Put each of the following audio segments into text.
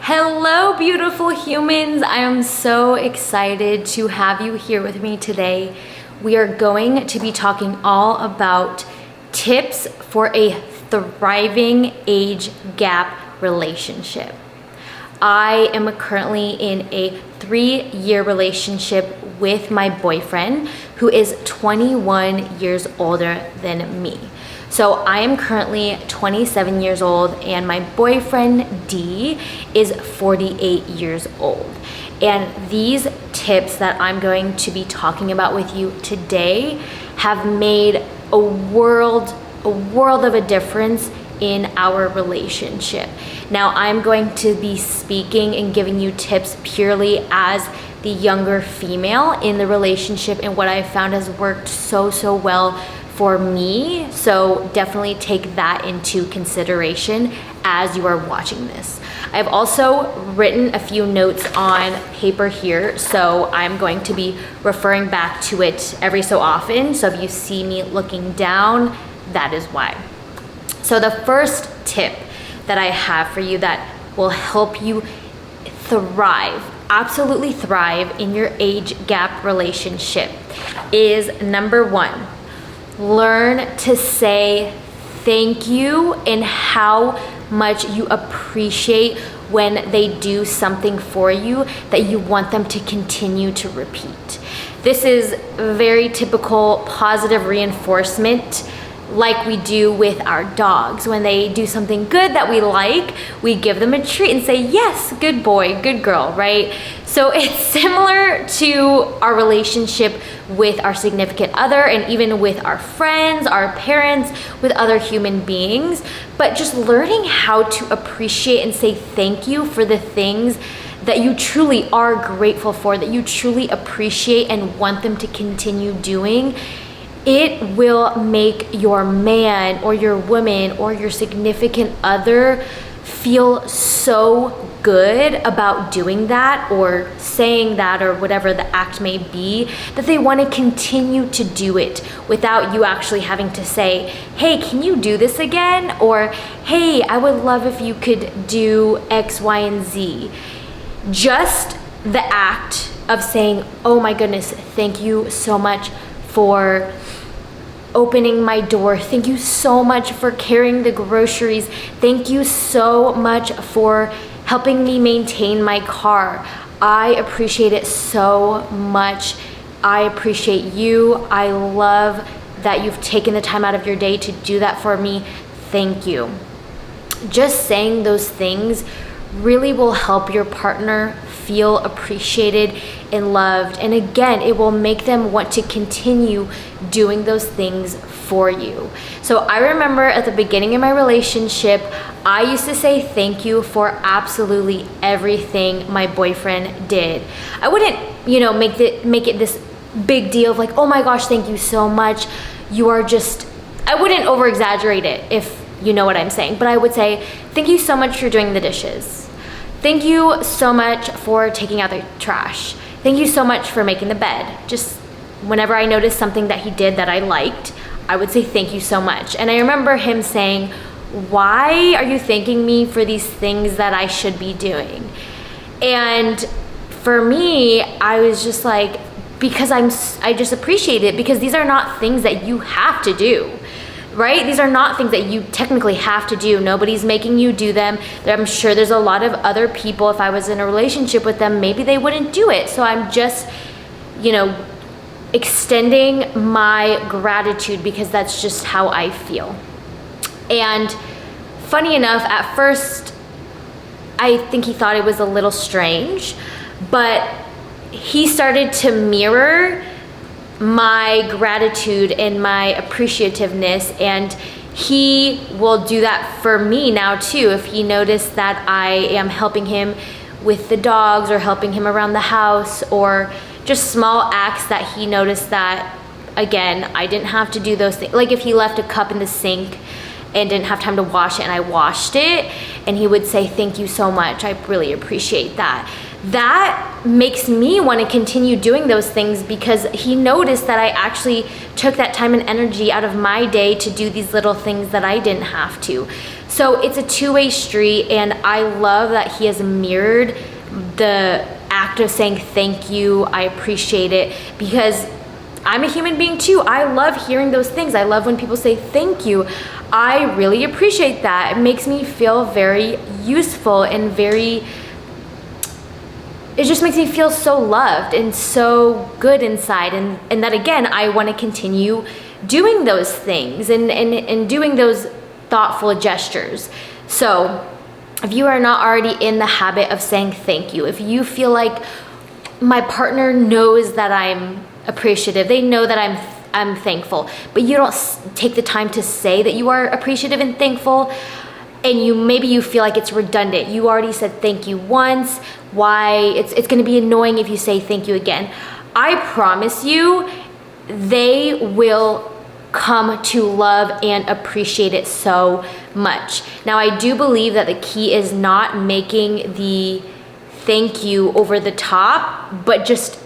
Hello, beautiful humans. I am so excited to have you here with me today. We are going to be talking all about tips for a thriving age gap relationship. I am currently in a 3-year relationship with my boyfriend who is 21 years older than me. So I am currently 27 years old and my boyfriend D is 48 years old. And these tips that I'm going to be talking about with you today have made a world of a difference in our relationship. Now I'm going to be speaking and giving you tips purely as the younger female in the relationship and what I found has worked so well for me. So definitely take that into consideration as you are watching this. I've also written a few notes on paper here, so I'm going to be referring back to it every so often. So if you see me looking down, that is why. So the first tip that I have for you that will help you thrive, absolutely thrive in your age gap relationship is number 1. Learn to say thank you and how much you appreciate when they do something for you that you want them to continue to repeat. This is very typical positive reinforcement like we do with our dogs. When they do something good that we like, we give them a treat and say, yes, good boy, good girl, right? So it's similar to our relationship with our significant other and even with our friends, our parents, with other human beings, but just learning how to appreciate and say thank you for the things that you truly are grateful for, that you truly appreciate and want them to continue doing. It will make your man or your woman or your significant other feel so good about doing that or saying that or whatever the act may be, that they want to continue to do it without you actually having to say, hey, can you do this again? Or, hey, I would love if you could do X, Y, and Z. Just the act of saying, oh my goodness, thank you so much for opening my door. Thank you so much for carrying the groceries. Thank you so much for helping me maintain my car. I appreciate it so much. I appreciate you. I love that you've taken the time out of your day to do that for me. Thank you. Just saying those things really will help your partner feel appreciated and loved. And again, it will make them want to continue doing those things for you. So I remember at the beginning of my relationship, I used to say thank you for absolutely everything my boyfriend did. I wouldn't, make it this big deal of like, oh my gosh, thank you so much. You are just, I wouldn't over exaggerate it if you know what I'm saying, but I would say, thank you so much for doing the dishes. Thank you so much for taking out the trash. Thank you so much for making the bed. Just whenever I noticed something that he did that I liked, I would say thank you so much. And I remember him saying, why are you thanking me for these things that I should be doing? And for me, I was just like, because I just appreciate it, because these are not things that you have to do. Right? These are not things that you technically have to do. Nobody's making you do them. I'm sure there's a lot of other people, if I was in a relationship with them, maybe they wouldn't do it. So I'm just, extending my gratitude because that's just how I feel. And funny enough, at first, I think he thought it was a little strange, but he started to mirror my gratitude and my appreciativeness, and he will do that for me now too. If he noticed that I am helping him with the dogs or helping him around the house, or just small acts that he noticed that, again, I didn't have to do those things. Like if he left a cup in the sink and didn't have time to wash it and I washed it, and he would say, thank you so much, I really appreciate that. That makes me want to continue doing those things because he noticed that I actually took that time and energy out of my day to do these little things that I didn't have to. So it's a two-way street, and I love that he has mirrored the act of saying thank you, I appreciate it, because I'm a human being too. I love hearing those things. I love when people say thank you. I really appreciate that. It makes me feel very useful and it just makes me feel so loved and so good inside. And that again, I want to continue doing those things and doing those thoughtful gestures. So if you are not already in the habit of saying thank you, if you feel like my partner knows that I'm appreciative, they know that I'm thankful, but you don't take the time to say that you are appreciative and thankful, and maybe you feel like it's redundant. You already said thank you once. Why? It's going to be annoying if you say thank you again. I promise you, they will come to love and appreciate it so much. Now, I do believe that the key is not making the thank you over the top, but just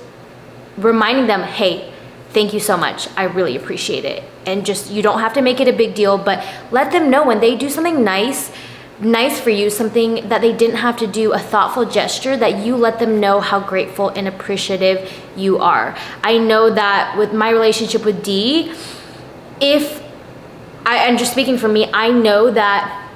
reminding them, hey, thank you so much. I really appreciate it. And just, you don't have to make it a big deal, but let them know when they do something nice for you, something that they didn't have to do, a thoughtful gesture, that you let them know how grateful and appreciative you are. I know that with my relationship with D, I'm just speaking for me, I know that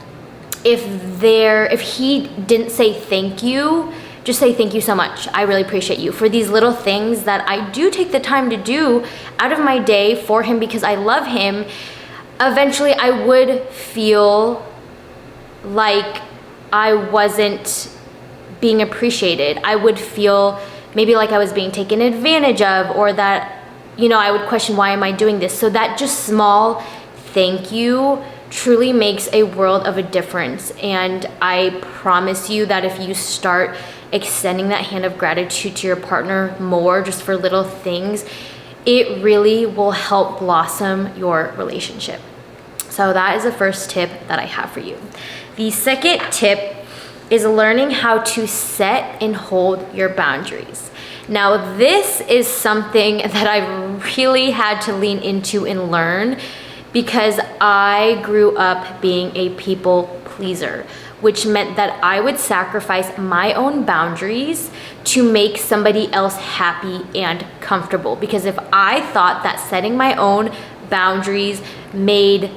if he didn't say thank you, just say thank you so much. I really appreciate you for these little things that I do take the time to do out of my day for him because I love him. Eventually, I would feel like I wasn't being appreciated. I would feel maybe like I was being taken advantage of, or that, I would question, why am I doing this? So that just small thank you truly makes a world of a difference. And I promise you that if you start extending that hand of gratitude to your partner more, just for little things, it really will help blossom your relationship. So that is the first tip that I have for you. The second tip is learning how to set and hold your boundaries. Now, this is something that I really had to lean into and learn, because I grew up being a people pleaser, which meant that I would sacrifice my own boundaries to make somebody else happy and comfortable. Because if I thought that setting my own boundaries made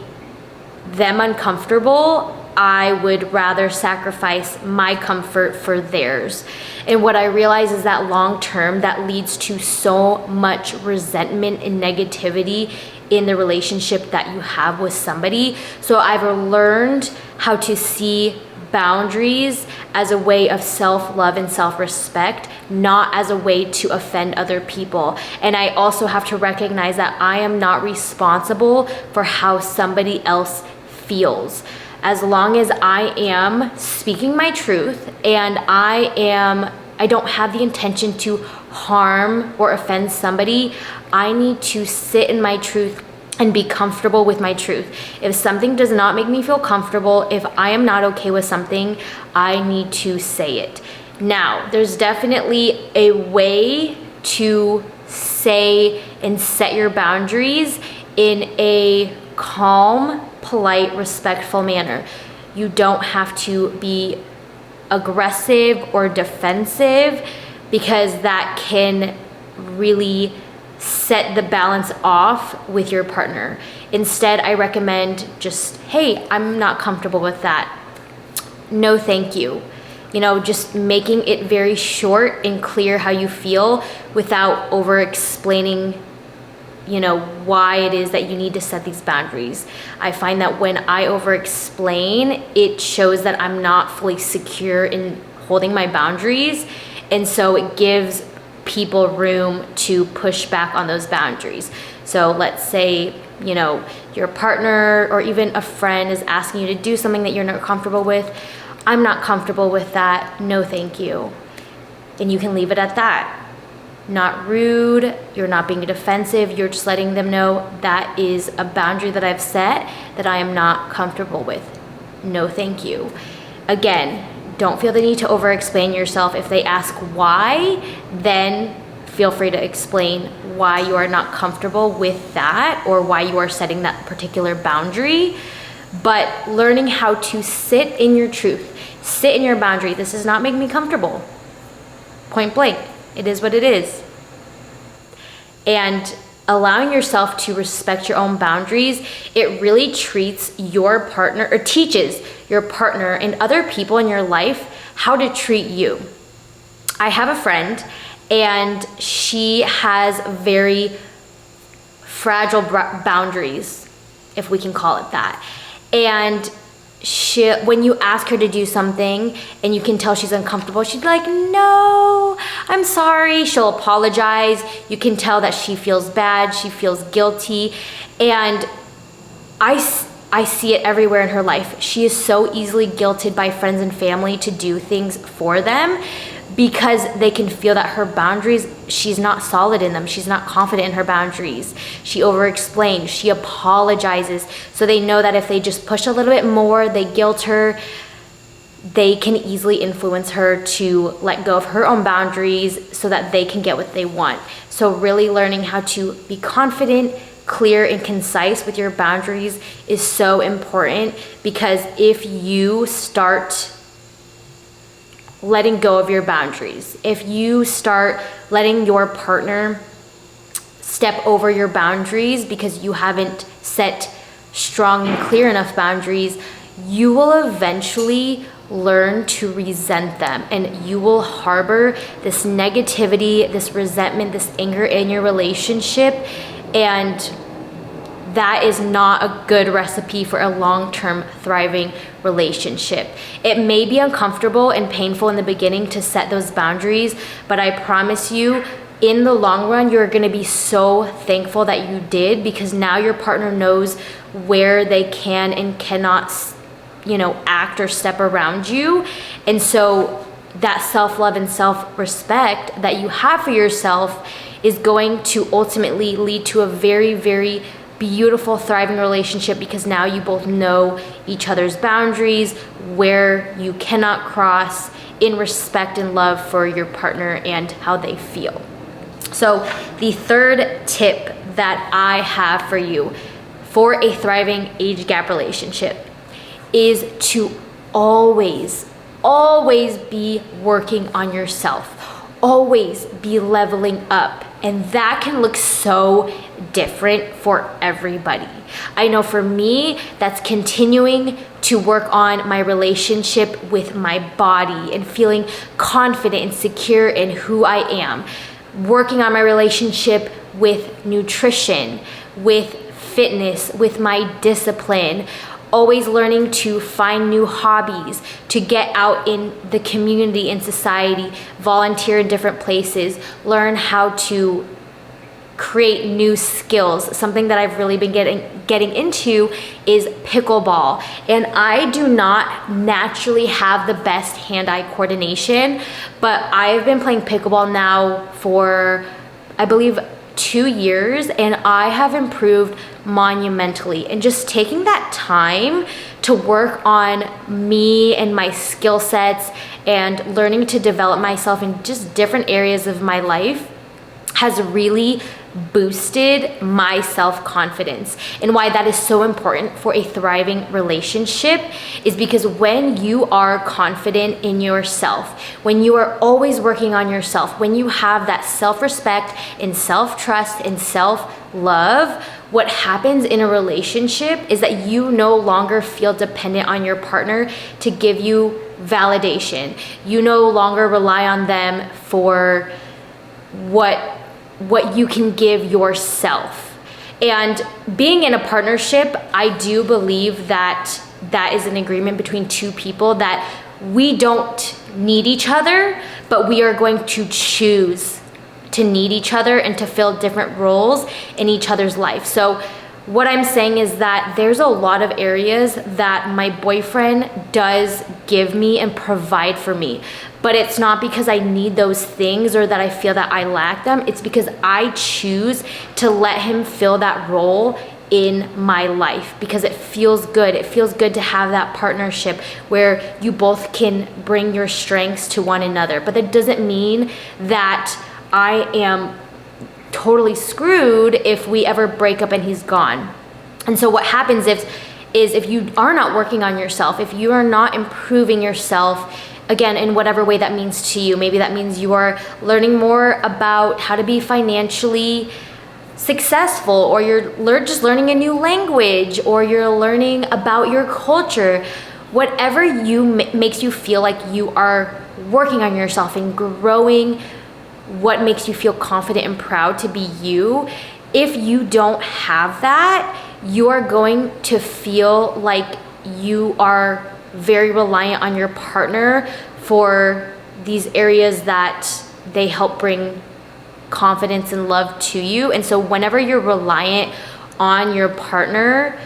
them uncomfortable, I would rather sacrifice my comfort for theirs. And what I realize is that long term, that leads to so much resentment and negativity in the relationship that you have with somebody. So I've learned how to see boundaries as a way of self-love and self-respect, not as a way to offend other people. And I also have to recognize that I am not responsible for how somebody else feels. As long as I am speaking my truth and I don't have the intention to harm or offend somebody, I need to sit in my truth and be comfortable with my truth. If something does not make me feel comfortable, if I am not okay with something, I need to say it. Now, there's definitely a way to say and set your boundaries in a calm, polite, respectful manner. You don't have to be aggressive or defensive, because that can really set the balance off with your partner. Instead, I recommend just, hey, I'm not comfortable with that. No, thank you. Just making it very short and clear how you feel without over explaining, why it is that you need to set these boundaries. I find that when I over explain, it shows that I'm not fully secure in holding my boundaries. And so it gives people room to push back on those boundaries. So let's say, your partner or even a friend is asking you to do something that you're not comfortable with. I'm not comfortable with that. No, thank you. And you can leave it at that. Not rude. You're not being defensive. You're just letting them know that is a boundary that I've set that I am not comfortable with. No, thank you. Again, don't feel the need to over-explain yourself. If they ask why, then feel free to explain why you are not comfortable with that or why you are setting that particular boundary. but learning how to sit in your truth, sit in your boundary. This does not make me comfortable. Point blank. It is what it is. And allowing yourself to respect your own boundaries, it really treats your partner, or teaches your partner and other people in your life how to treat you. I have a friend, and she has very fragile boundaries, if we can call it that. And when you ask her to do something and you can tell she's uncomfortable, she'd be like, no, I'm sorry. She'll apologize. You can tell that she feels bad. She feels guilty. And I see it everywhere in her life. She is so easily guilted by friends and family to do things for them because they can feel that her boundaries, she's not solid in them. She's not confident in her boundaries. She over-explains. She apologizes. So they know that if they just push a little bit more, they guilt her, they can easily influence her to let go of her own boundaries so that they can get what they want. So really learning how to be confident, clear, and concise with your boundaries is so important, because if you start letting go of your boundaries, if you start letting your partner step over your boundaries because you haven't set strong and clear enough boundaries, you will eventually learn to resent them, and you will harbor this negativity, this resentment, this anger in your relationship, and that is not a good recipe for a long-term thriving relationship. It may be uncomfortable and painful in the beginning to set those boundaries, but I promise you, in the long run, you're gonna be so thankful that you did, because now your partner knows where they can and cannot, act or step around you. And so that self-love and self-respect that you have for yourself is going to ultimately lead to a very, very beautiful, thriving relationship, because now you both know each other's boundaries, where you cannot cross, in respect and love for your partner and how they feel. So the third tip that I have for you for a thriving age gap relationship is to always be working on yourself. Always be leveling up. And that can look so different for everybody. I know for me, that's continuing to work on my relationship with my body and feeling confident and secure in who I am. Working on my relationship with nutrition, with fitness, with my discipline. Always learning to find new hobbies, to get out in the community and society, volunteer in different places, learn how to create new skills. Something that I've really been getting into is pickleball. And I do not naturally have the best hand-eye coordination, but I've been playing pickleball now for, I believe, 2 years, and I have improved monumentally. And just taking that time to work on me and my skill sets and learning to develop myself in just different areas of my life has really boosted my self-confidence. And why that is so important for a thriving relationship is because when you are confident in yourself, when you are always working on yourself, when you have that self-respect and self-trust and self-love, what happens in a relationship is that you no longer feel dependent on your partner to give you validation. You no longer rely on them for what you can give yourself. And being in a partnership, I do believe that that is an agreement between two people, that we don't need each other, but we are going to choose to need each other and to fill different roles in each other's life. So what I'm saying is that there's a lot of areas that my boyfriend does give me and provide for me, but it's not because I need those things or that I feel that I lack them. It's because I choose to let him fill that role in my life, because it feels good. It feels good to have that partnership where you both can bring your strengths to one another. But that doesn't mean that I am totally screwed if we ever break up and he's gone. And so what happens is if you are not working on yourself, if you are not improving yourself, again, in whatever way that means to you, maybe that means you are learning more about how to be financially successful, or you're just learning a new language, or you're learning about your culture, whatever makes you feel like you are working on yourself and growing, what makes you feel confident and proud to be you. If you don't have that, you are going to feel like you are very reliant on your partner for these areas that they help bring confidence and love to you. And so whenever you're reliant on your partner,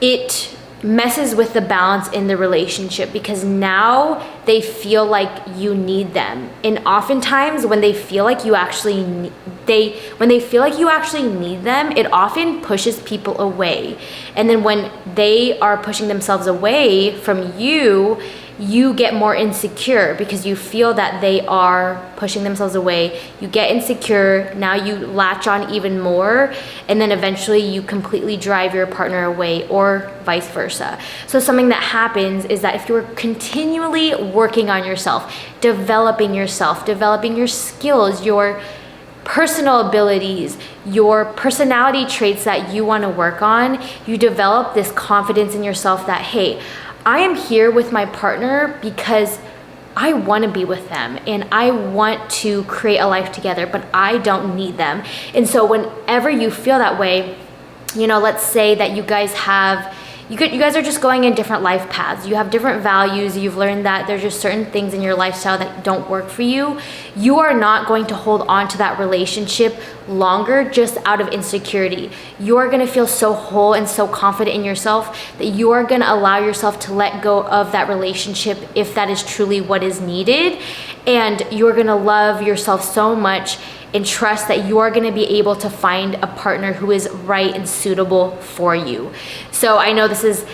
it messes with the balance in the relationship, because now they feel like you need them. And oftentimes when they feel like you actually need them, it often pushes people away. And then when they are pushing themselves away from you, you get more insecure because you feel that they are pushing themselves away. You get insecure, now you latch on even more, and then eventually you completely drive your partner away, or vice versa. So something that happens is that if you're continually working on yourself, developing your skills, your personal abilities, your personality traits that you want to work on, you develop this confidence in yourself that, hey, I am here with my partner because I want to be with them and I want to create a life together, but I don't need them. And so whenever you feel that way, let's say that you guys are just going in different life paths. You have different values. You've learned that there's just certain things in your lifestyle that don't work for you. You are not going to hold on to that relationship longer just out of insecurity. You are going to feel so whole and so confident in yourself that you are going to allow yourself to let go of that relationship if that is truly what is needed. And you're going to love yourself so much and trust that you are going to be able to find a partner who is right and suitable for you. So I know this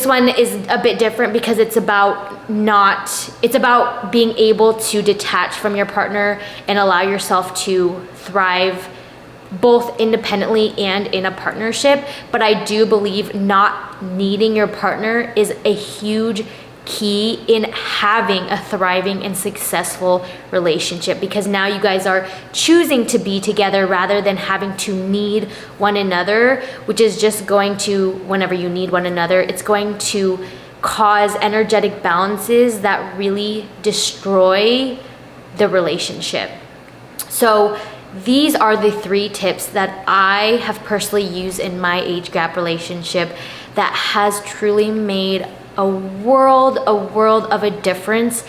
one is a bit different because it's about being able to detach from your partner and allow yourself to thrive both independently and in a partnership. But I do believe not needing your partner is a huge key in having a thriving and successful relationship, because now you guys are choosing to be together rather than having to need one another, which is just going to, whenever you need one another, it's going to cause energetic balances that really destroy the relationship. So these are the 3 tips that I have personally used in my age gap relationship that has truly made a world of a difference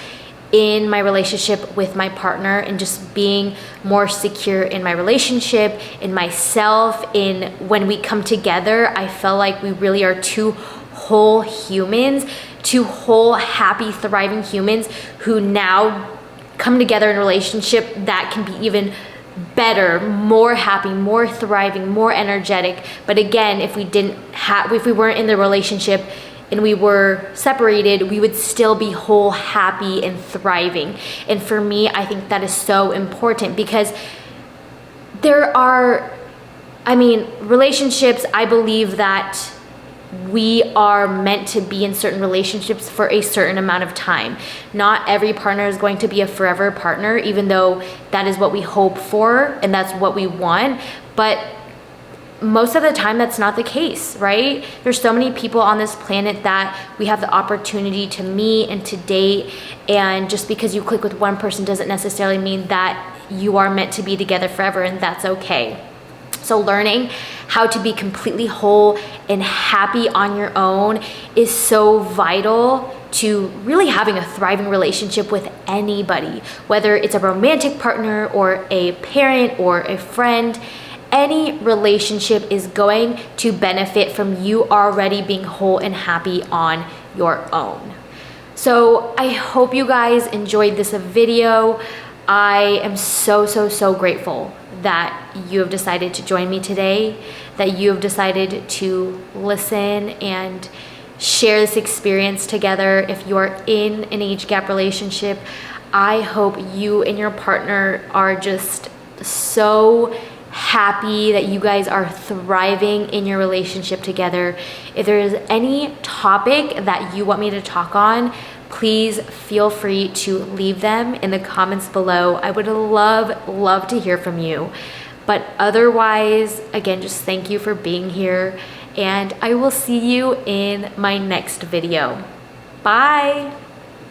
in my relationship with my partner, and just being more secure in my relationship, in myself, in when we come together, I feel like we really are 2 whole humans, 2 whole, happy, thriving humans who now come together in a relationship that can be even better, more happy, more thriving, more energetic. But again, if we weren't in the relationship and we were separated, we would still be whole, happy, and thriving. And for me, I think that is so important, because relationships, I believe that we are meant to be in certain relationships for a certain amount of time. Not every partner is going to be a forever partner, even though that is what we hope for and that's what we want. But most of the time that's not the case, right? There's so many people on this planet that we have the opportunity to meet and to date, and just because you click with one person doesn't necessarily mean that you are meant to be together forever, and that's okay. So learning how to be completely whole and happy on your own is so vital to really having a thriving relationship with anybody, whether it's a romantic partner or a parent or a friend. Any relationship is going to benefit from you already being whole and happy on your own. So I hope you guys enjoyed this video. I am so grateful that you have decided to join me today, that you have decided to listen and share this experience together. If you are in an age gap relationship, I hope you and your partner are just so happy that you guys are thriving in your relationship together. If there is any topic that you want me to talk on, please feel free to leave them in the comments below. I would love to hear from you. But otherwise, again, just thank you for being here, and I will see you in my next video. Bye.